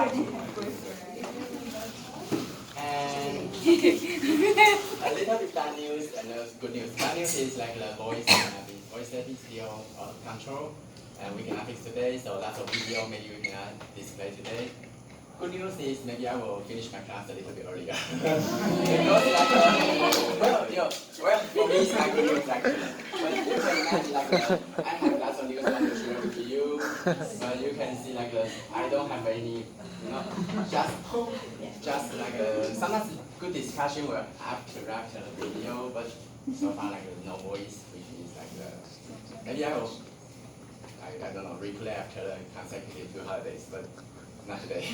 And a little bit bad news and good news. Bad news is like the voice setting still out of control, and we cannot fix today. So that's a video maybe we cannot display today. Good news is maybe I will finish my class a little bit earlier. Because well, for me it's not good news actually. But you can imagine I have lots of news I want to share with you. But you can see I don't have any, just sometimes good discussion will after the video, but so far no voice, which is maybe I will I don't know replay after the consecutive 2 holidays, but not today.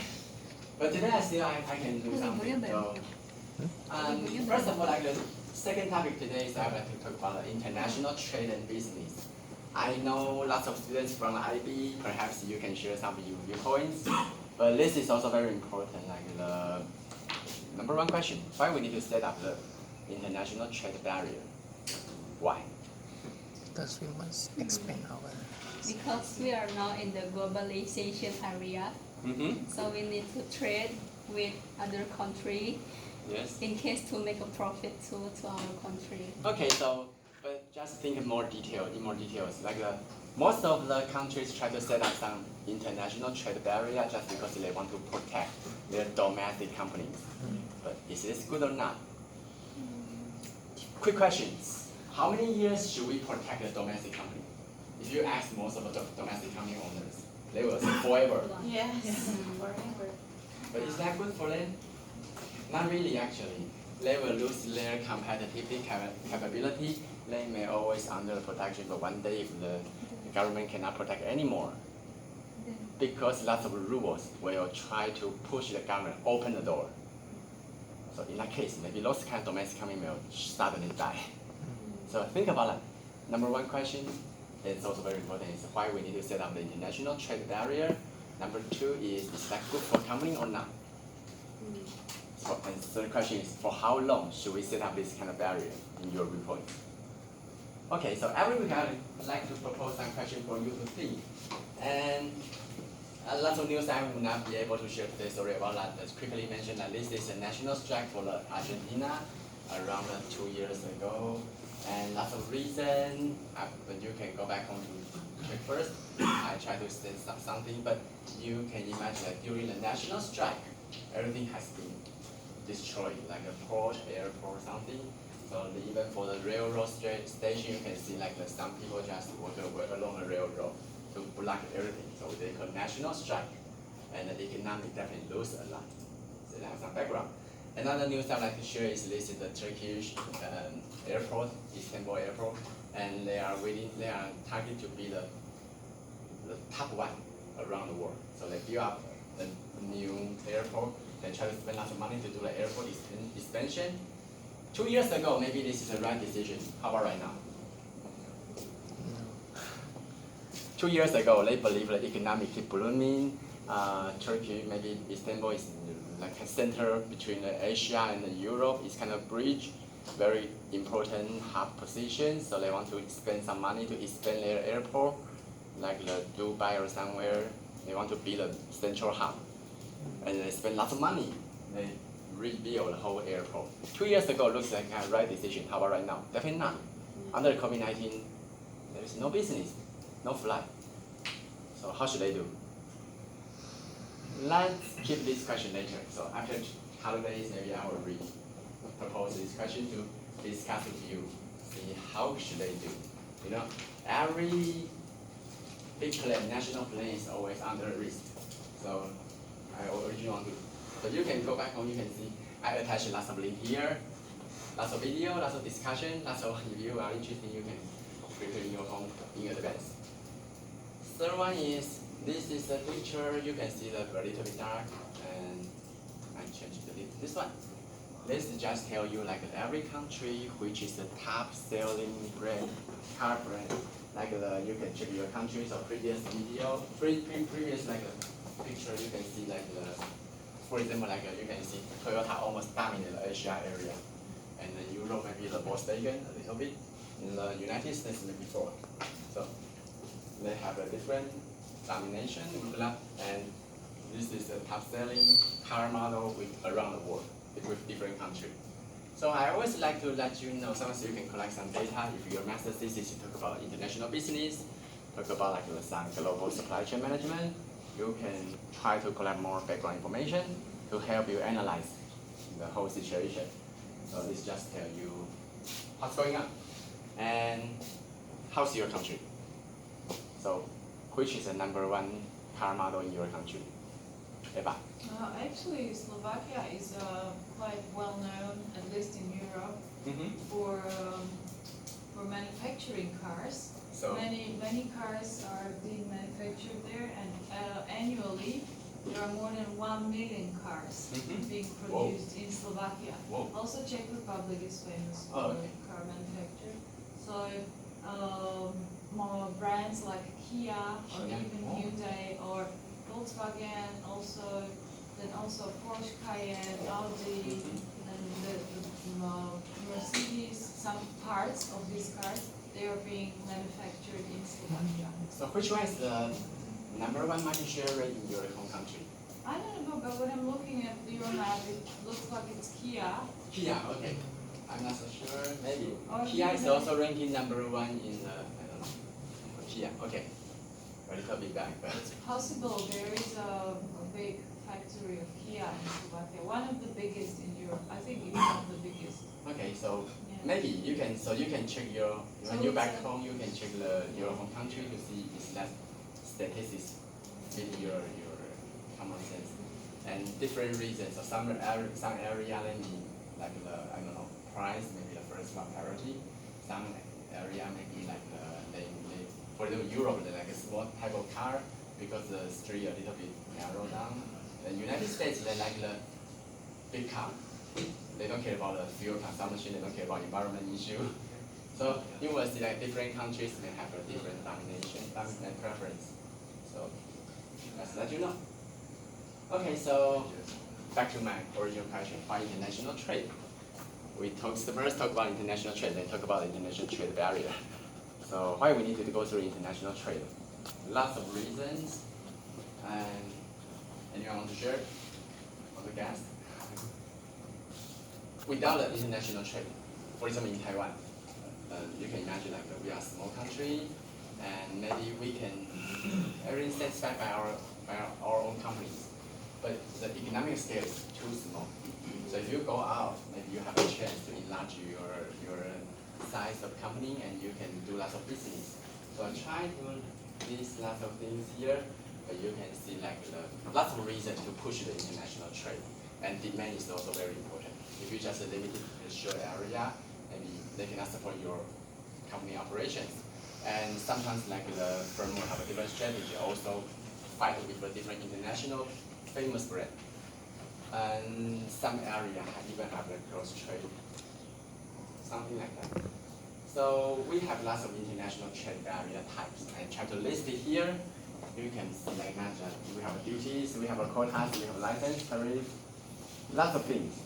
But today I can do something. So, first of all, the second topic today is I would like to talk about international trade and business. I know lots of students from IB, perhaps you can share some viewpoints, but this is also very important. The number one question: why we need to set up the international trade barrier? Why? Because we must expand our. Because we are now in the globalization area. So we need to trade with other country, yes, in case to make a profit to our country. Okay, so but just think in more details. Most of the countries try to set up some international trade barrier just because they want to protect their domestic companies. But is this good or not? Quick questions. How many years should we protect the domestic company? If you ask most of the domestic company owners, they will say forever. Yes, forever. But is that good for them? Not really, actually. They will lose their competitive capability. They may always under production, but one day if the government cannot protect anymore, because lots of rules will try to push the government open the door. So in that case, maybe those kind of domestic company will suddenly die. So think about that. Number one question. It's also very important is why we need to set up the international trade barrier. Number two is that good for company or not? So, and third question is for how long should we set up this kind of barrier in your report? Okay, so every week I would like to propose some question for you to think. And lots of news I will not be able to share today, sorry about that. Let's quickly mention that this is a national strike for Argentina around 2 years ago. And lots of reasons, but you can go back home to check first. I try to say something, but you can imagine that during the national strike, everything has been destroyed, like a port, airport, something. So even for the railroad station, you can see some people just walk along the railroad to block everything. So they call national strike, and the economy definitely lose a lot. So that's some background. Another news I'd like to share is this is the Turkish airport, Istanbul airport, and they are targeted to be the top one around the world. So they build up a new airport. They try to spend lots of money to do the airport expansion. 2 years ago, maybe this is the right decision. How about right now? 2 years ago, they believe the economy keep blooming. Turkey, maybe Istanbul is like a center between Asia and Europe. It's kind of bridge, very important hub position. So they want to spend some money to expand their airport, like Dubai or somewhere. They want to build a central hub, and they spend lots of money. They rebuild the whole airport. 2 years ago looks like a right decision. How about right now? Definitely not. Under COVID-19, there is no business, no flight. So how should they do? Let's keep this question later. So after holidays, maybe I will propose this question to discuss with you. See how should they do? Every big plan, national plan is always under risk. So I originally want to. So you can go back home. You can see I attached lots of link here, lots of video, lots of discussion, lots of. If you are interested, you can prepare in your home in advance. Third one is. This is the picture. You can see a little bit dark, and I changed this one. This just tell you every country which is the top selling brand, car brand. You can check your country. So previous video, previous picture, you can see for example you can see Toyota almost dominate the Asia area, and then Europe maybe the Volkswagen a little bit. In the United States maybe Ford. So they have a different domination, and This is a top-selling car model around the world with different countries. So I always like to let you know, sometimes you can collect some data. If your master thesis you talk about international business, talk about like some global supply chain management, you can try to collect more background information to help you analyze the whole situation. So this just tell you what's going on and how's your country. So which is the #1 car model in your country? Eva. Actually, Slovakia is quite well known, at least in Europe, for manufacturing cars. So Many cars are being manufactured there, and annually there are more than 1 million cars being produced in Slovakia. Whoa. Also, Czech Republic is famous Oh, for okay. car manufacture. So more brands like Kia or even Hyundai or Volkswagen, then also Porsche, Cayenne, Audi, and the Mercedes. Some parts of these cars they are being manufactured in Slovakia. So which one is the #1 market share rate in your home country? I don't know, but when I'm looking at your map, it looks like it's Kia. Kia, okay. I'm not so sure. Maybe. Or Kia is Hyundai. also ranking #1 in I don't know. Kia, okay. A little bit back, but It's possible there is a big factory of Kia in Slovakia, one of the biggest in Europe. I think it's one of the biggest. okay. So Yeah. maybe you can check your when So you're it's back a- home. You can check your home country to see if that statistics fit your common sense and different reasons. So some area maybe like I don't know price maybe the first one priority. Some area maybe like they for example Europe they like a small type of car because the street a little bit narrow down. The United States they like the big car. They don't care about the fuel consumption. They don't care about environment issue. So you will see like different countries may have a different dominant preference. So let's let you know. Okay, so back to my original question, why international trade? We first talk about international trade, then talk about international trade barrier. So why we need to go through international trade? Lots of reasons. And anyone want to share? On the gas? Without the international trade, for example in Taiwan, you can imagine like we are a small country, and maybe we can everything satisfied by our own companies, but the economic scale is too small. So if you go out, maybe you have a chance to enlarge your size of company, and you can do lots of business. So I try to list lots of things here, but you can see like lots of reasons to push the international trade, and demand is also very important. If you just limit it to a short area, maybe they cannot support your company operations. And sometimes like the firm will have a different strategy, also fight with a different international famous brand. And some area even have a cross trade, something like that. So we have lots of international trade barrier types. I try to list it here. You can see like that. We have duties, we have a quotas, we have license, tariff, lots of things.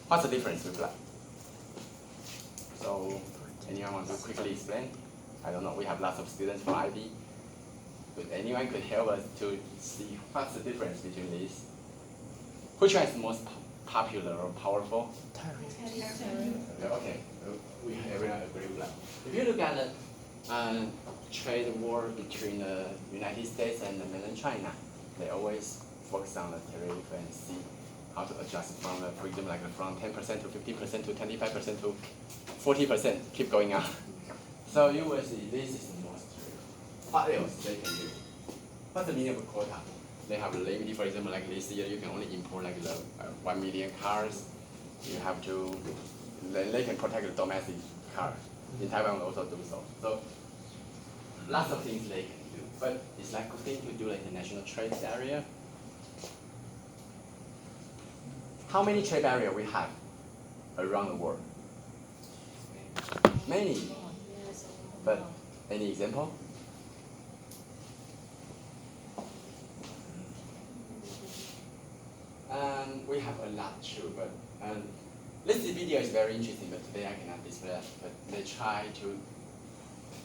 What's the difference with that? So, anyone want to quickly explain? I don't know, we have lots of students from IB. But anyone could help us to see what's the difference between these? Which one is most popular or powerful? Tariff. Okay, everyone agree with that. If you look at the trade war between the United States and the mainland China, they always focus on the tariff and see how to adjust from the, for example, like from 10% to 15% to 25% to 40%, keep going on. So you will see this is the most true. What else they can do? What's the meaning of a quota? They have a limit, for example, like this year you can only import like the 1 million cars. You have to, then they can protect the domestic car. In Taiwan we also do so. So lots of things they can do. But it's like a thing to do the international trade area. How many trade barriers we have around the world? Many. But any example? We have a lot too, but this video is very interesting, but today I cannot display that. But they try to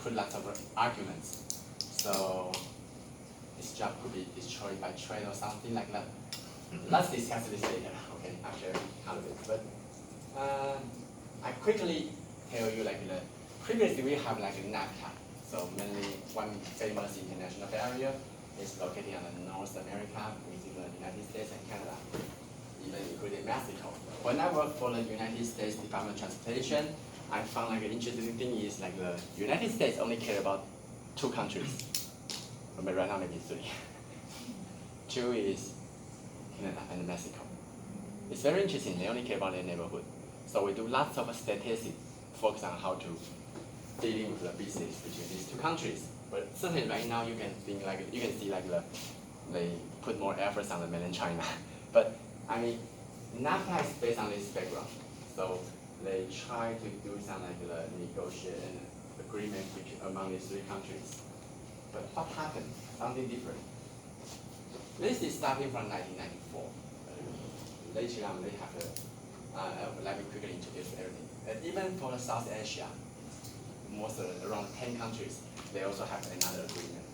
put lots of arguments. So this job could be destroyed by trade or something like that. Let's discuss this later, okay, after all of it. But I quickly tell you like previously we have like NAFTA. So mainly one famous international barrier is located in North America within the United States and Canada, even including Mexico. When I worked for the United States Department of Transportation, I found like an interesting thing is like the United States only care about two countries. But right now maybe three. Two is Canada and Mexico. It's very interesting, they only care about their neighborhood. So we do lots of statistics, focus on how to dealing with the business between these two countries. But certainly right now you can think like you can see like they put more efforts on the mainland China. But I mean NAFTA is based on this background. So they try to do some like the negotiation agreement among these three countries. But what happened? Something different. This is starting from 1994. Later on they have let me quickly introduce everything. And even for South Asia, around 10 countries, they also have another agreement.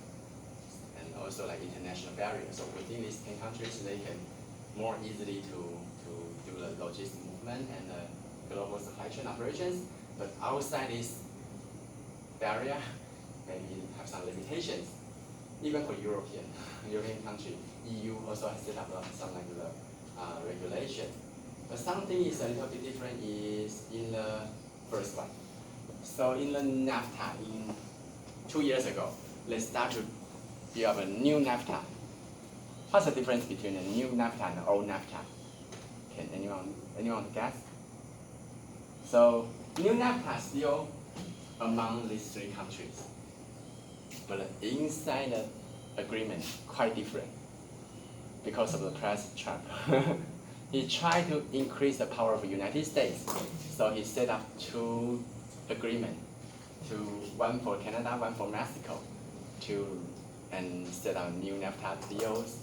And also like international barriers. So within these 10 countries, they can more easily to do the logistic movement and the global supply chain operations. But outside this barrier, maybe have some limitations. Even for European country, EU also has set up some like the regulation. But something is a little bit different is in the first one. So in the NAFTA, in 2 years ago, they start to build up a new NAFTA. What's the difference between a new NAFTA and an old NAFTA? Can anyone guess? So new NAFTA is still among these three countries, but inside the agreement quite different because of the President Trump. He tried to increase the power of the United States, so he set up two agreements, one for Canada, one for Mexico, and set up new NAFTA deals.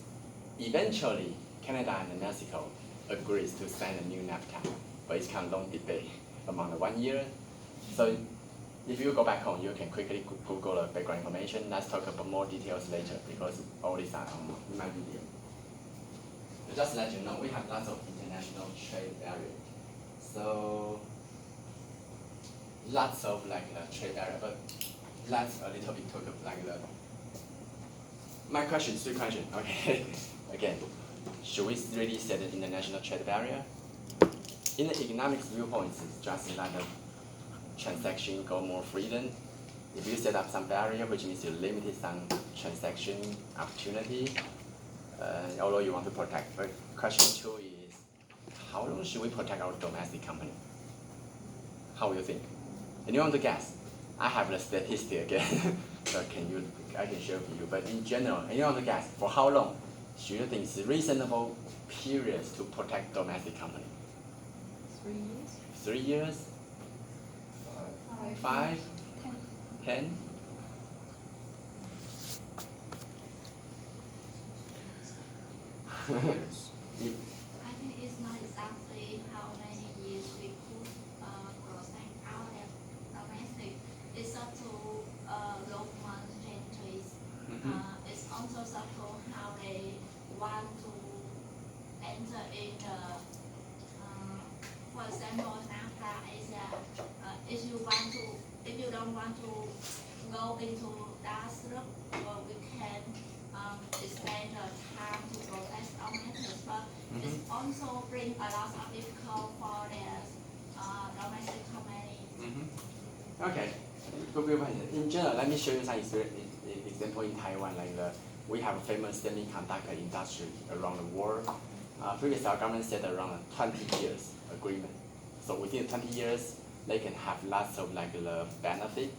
Eventually, Canada and Mexico agrees to sign a new NAFTA, but it's kind of long debate among the 1 year. So if you go back home, you can quickly Google the background information. Let's talk about more details later because all these are on my video. Just to let you know, we have lots of international trade barriers. So lots of like trade barrier, but let's a little bit talk about like my question, three questions. Okay, again, should we really set an international trade barrier? In the economics viewpoint, it's just like a transaction go more freedom. If you set up some barrier, which means you limited some transaction opportunity, although you want to protect. But question two is, how long should we protect our domestic company? How will you think? Anyone want to guess? I have the statistic again, so I can share with you. But in general, anyone want to guess? For how long should you think is reasonable periods to protect domestic company? 3 years. 3 years? 5? 10? I think it's not exactly how many years we could protect our domestic. It's up to local countries. It's also up to how they want to enter in the, for example, NAFTA is if you don't want to go into that route, we can extend the time to protect our methods, but it also brings a lot of difficult for the domestic companies. Okay, good question. In general, let me show you some example in Taiwan. We have a famous semiconductor industry around the world. Previously, our government set around 20 years agreement. So within 20 years, they can have lots of the benefit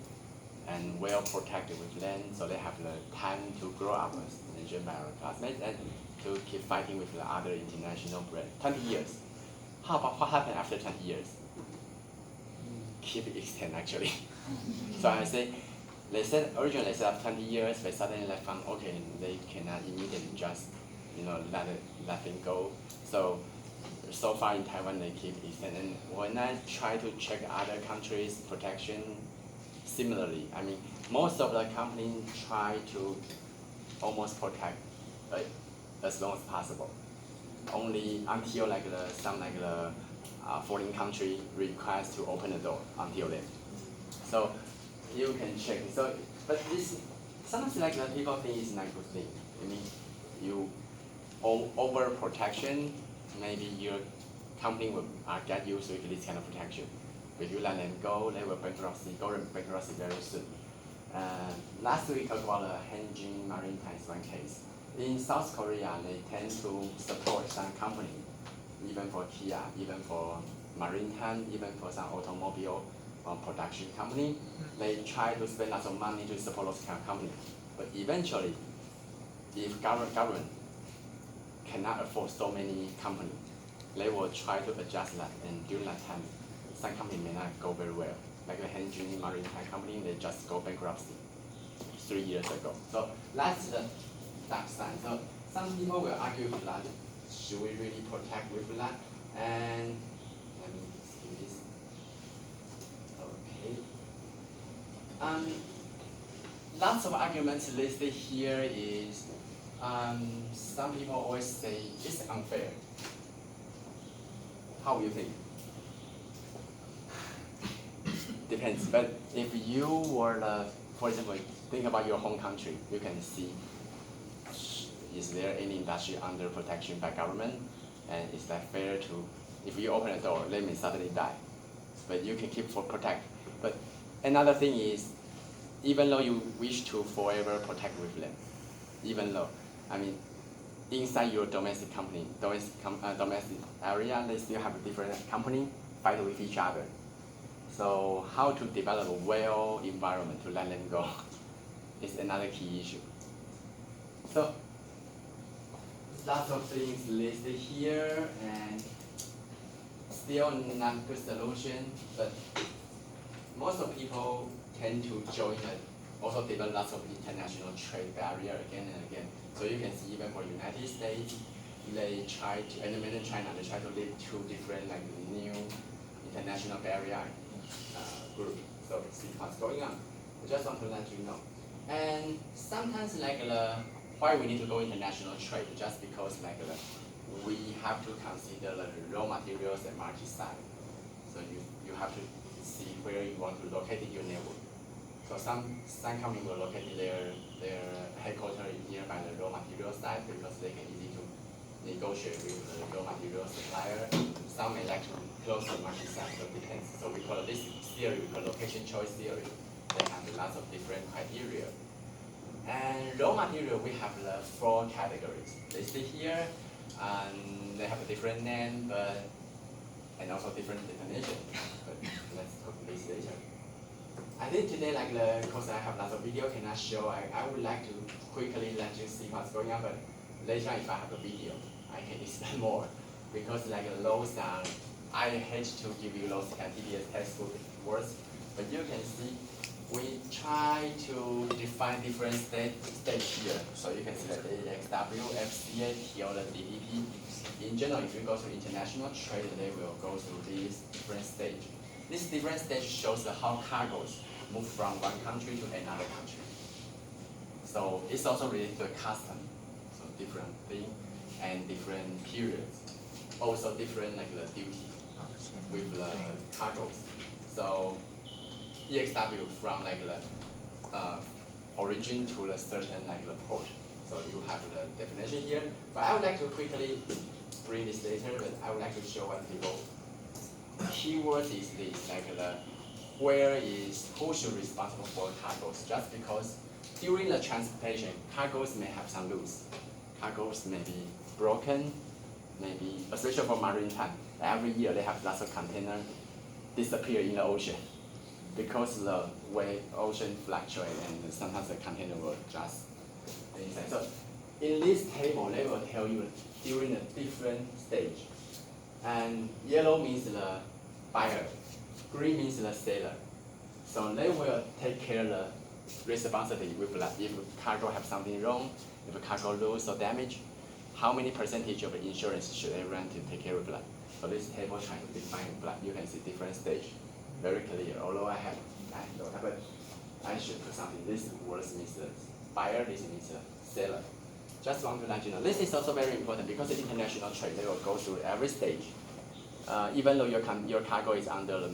and well protected with land, so they have the time to grow up, as mentioned by our classmates, and to keep fighting with the other international brands. 20 years. How about what happened after 20 years? Keep it extend actually. So I say, originally they set up 20 years, but suddenly they found okay, they cannot immediately just let it go. So far in Taiwan they keep extend. And when I try to check other countries' protection, similarly, I mean most of the companies try to almost protect as long as possible. Only until some foreign country requires to open the door until then. So you can check. So, but this sometimes the people think it's not a good thing. I mean, you over protection, maybe your company will get used with this kind of protection. If you let them go, they will go bankruptcy very soon. Last week talked about the Hanjin Maritime one case. In South Korea, they tend to support some company, even for Kia, even for Maritime, even for some automobile production company. They try to spend lots of money to support those kind of companies. But eventually, if government cannot afford so many companies, they will try to adjust that, and during that time, some company may not go very well. Like the Hanjin Maritime company, they just go bankruptcy 3 years ago. So that's the dark side. So some people will argue with that. Should we really protect with that? And let me see this. Okay. Lots of arguments listed here is some people always say it's unfair. How do you think? Depends. But if you were, for example, think about your home country, you can see, is there any industry under protection by government? And is that fair to, if you open a door, they may suddenly die. But you can keep for protect. But another thing is, even though you wish to forever protect with them, even though, I mean, inside your domestic company, domestic area, they still have a different company fight with each other. So how to develop a well environment to let them go is another key issue. So lots of things listed here, and still not good solution, but most of people tend to join it, also develop lots of international trade barrier again and again. So you can see even for United States, they try to, and mainland China, they try to lead two different new international barrier group. So see what's going on. I just want to let you know. And sometimes why we need to go international trade, just because we have to consider the raw materials and market side. So you have to see where you want to locate your network. So some companies will locate their headquarters nearby the raw material side because they can easy to negotiate with the raw material supplier. Some may like to close the market side, so it depends. So we call this theory, we call location choice theory. They have lots of different criteria. And raw material, we have the 4 categories listed here, and they have a different name, and also different definition. But let's talk this later. I think today, because I have lots of video cannot show, I would like to quickly let you see what's going on, but later if I have a video, I can explain more. Because those are, I hate to give you those tedious textbook words, but you can see we try to define different states here. So you can see that AXW, FCA, TL, the DDP. In general, if you go to international trade, they will go through these different stages. This different stage shows how cargoes move from one country to another country. So it's also related to custom, so different thing and different periods. Also different the duty with the cargoes. So EXW from the origin to the certain the port. So you have the definition here. But I would like to quickly bring this later, but I would like to show what people. Keywords is this, who should be responsible for cargoes? Just because during the transportation, cargoes may have some loose. Cargoes may be broken, maybe, especially for maritime. Every year they have lots of containers disappear in the ocean because the way ocean fluctuates and sometimes the container will just inside. So in this table, they will tell you during a different stage. And yellow means the buyer, green means the seller. So they will take care of the responsibility with that. If cargo have something wrong, if a cargo lose or damage, how many percentage of insurance should they run to take care of that? So this table trying to define that. You can see different stage, very clear. Although I don't have it, I should put something. This word means the buyer, this means the seller. Just want to let you know, this is also very important because the international trade, they will go through every stage. Even though your cargo is under the,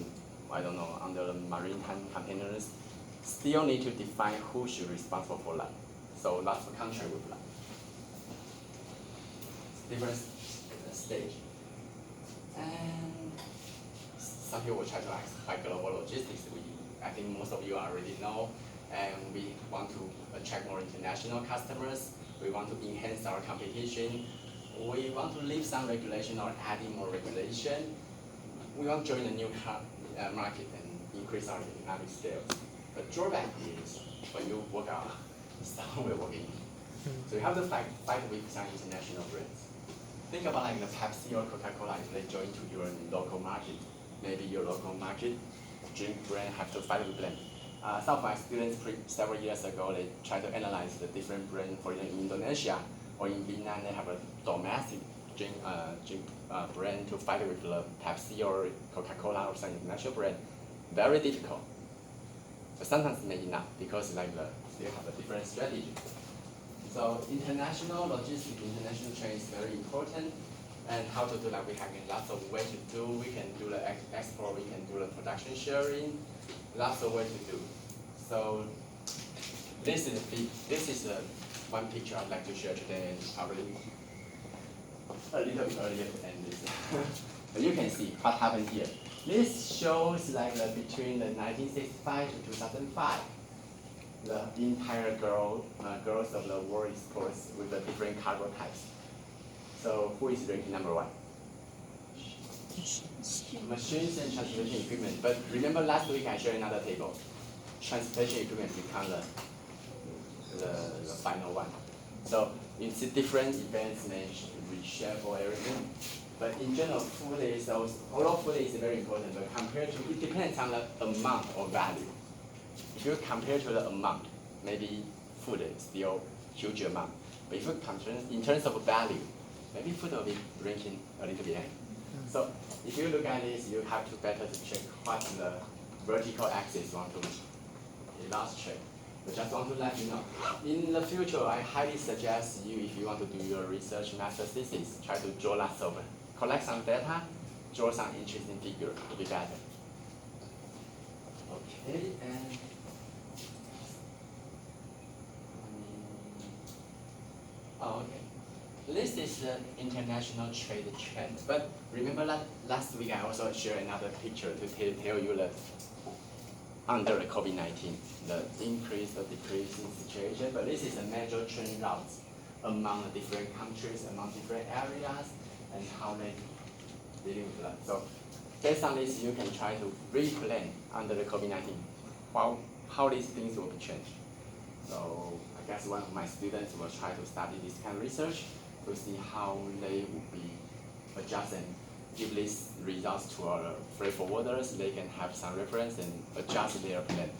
under the maritime containers, still need to define who should be responsible for that. So that's the contract with that. Different stage. And some people will try to ask by global logistics. I think most of you already know, and we want to attract more international customers. We want to enhance our competition. We want to leave some regulation or adding more regulation. We want to join a new market and increase our economic scales. The drawback is when you work out, someone will work in. So you have to fight with some international brands. Think about like the Pepsi or Coca-Cola, if they join to your local market, maybe your local market drink brand have to fight with them. Some of my students several years ago, they tried to analyze the different brands. For example, in Indonesia or in Vietnam, they have a domestic drink brand to fight with the Pepsi or Coca-Cola or some international brand. Very difficult. But sometimes maybe not, because like they have a different strategy. So international logistics, international trade is very important. And how to do that? We have lots of ways to do. We can do the export. We can do the production sharing. Lots of ways to do. So this is one picture I'd like to share today, and probably a little bit earlier to end this. But you can see what happened here. This shows like between the 1965 to 2005, the entire growth of the world exports with the different cargo types. So who is ranking number one? Machines and transportation equipment. But remember last week I shared another table. Transportation equipment become the final one. So it's different events may reshape or everything. But in general, food is also, although food is very important, but compared to, it depends on the amount or value. If you compare to the amount, maybe food is still huge amount. But if you compare in terms of value, maybe food will be ranking a little bit. So if you look at this, you have to better to check what the vertical axis want to illustrate. But just want to let you know, in the future, I highly suggest you, if you want to do your research master thesis, try to draw lots of, collect some data, draw some interesting figure to be better. Okay, and okay. This is the international trade trend. But remember that last week I also shared another picture to tell you that under the COVID-19, the increase or decreasing situation, but this is a major trend routes among the different countries, among different areas, and how they dealing with that. So based on this, you can try to replan under the COVID-19 how these things will be changed. So I guess one of my students will try to study this kind of research to see how they will be adjusting. Give these results to our freight forwarders, they can have some reference and adjust their plan.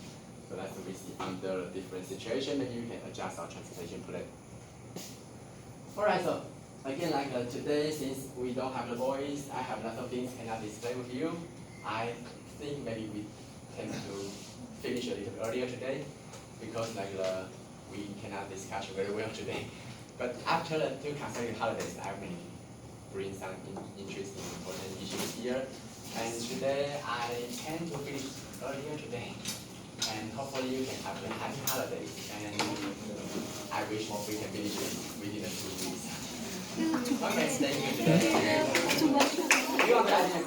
So that's what we see under a different situation, maybe you can adjust our transportation plan. Alright, so again, like today, since we don't have the voice, I have lots of things cannot display with you. I think maybe we tend to finish a little earlier today because like we cannot discuss very well today. But after the two consecutive holidays, I may bring some interesting important issues here. And today I tend to finish earlier today. And hopefully you can have a happy holidays. And I wish we can finish it within the 2 weeks. Okay, thank you today. You want to add any